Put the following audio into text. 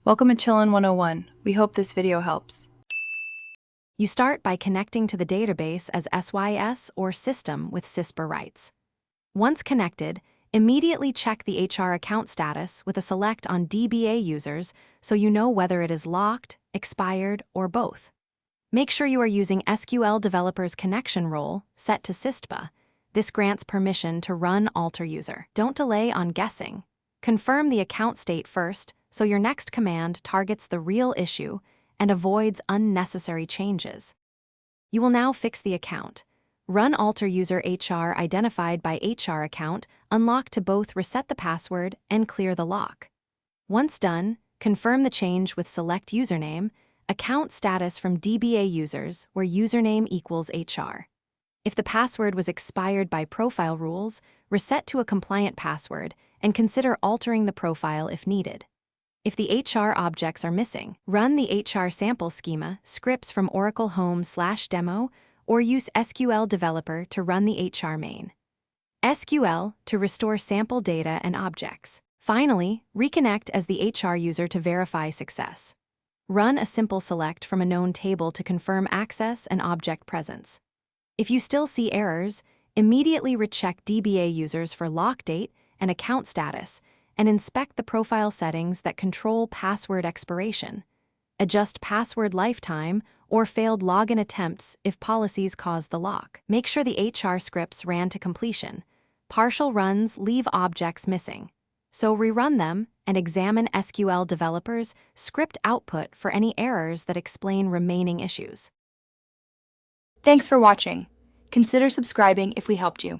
Welcome to Chillin' 101. We hope this video helps. You start by connecting to the database as SYS or system with CISPR rights. Once connected, immediately check the HR account status with a select on DBA users so you know whether it is locked, expired, or both. Make sure you are using SQL Developer's connection role set to CISPA. This grants permission to run alter user. Don't delay on guessing. Confirm the account state first so your next command targets the real issue and avoids unnecessary changes. You will now fix the account. Run alter user HR identified by HR account, unlock to both reset the password and clear the lock. Once done, confirm the change with select username, account status from DBA users where username equals HR. If the password was expired by profile rules, reset to a compliant password and consider altering the profile if needed. If the HR objects are missing, run the HR sample schema scripts from Oracle Home/demo or use SQL Developer to run the HR main. SQL to restore sample data and objects. Finally, reconnect as the HR user to verify success. Run a simple select from a known table to confirm access and object presence. If you still see errors, immediately recheck DBA users for lock date and account status, and inspect the profile settings that control password expiration. Adjust password lifetime or failed login attempts if policies cause the lock. Make sure the HR scripts ran to completion. Partial runs leave objects missing. So rerun them and examine SQL Developer's script output for any errors that explain remaining issues. Thanks for watching. Consider subscribing if we helped you.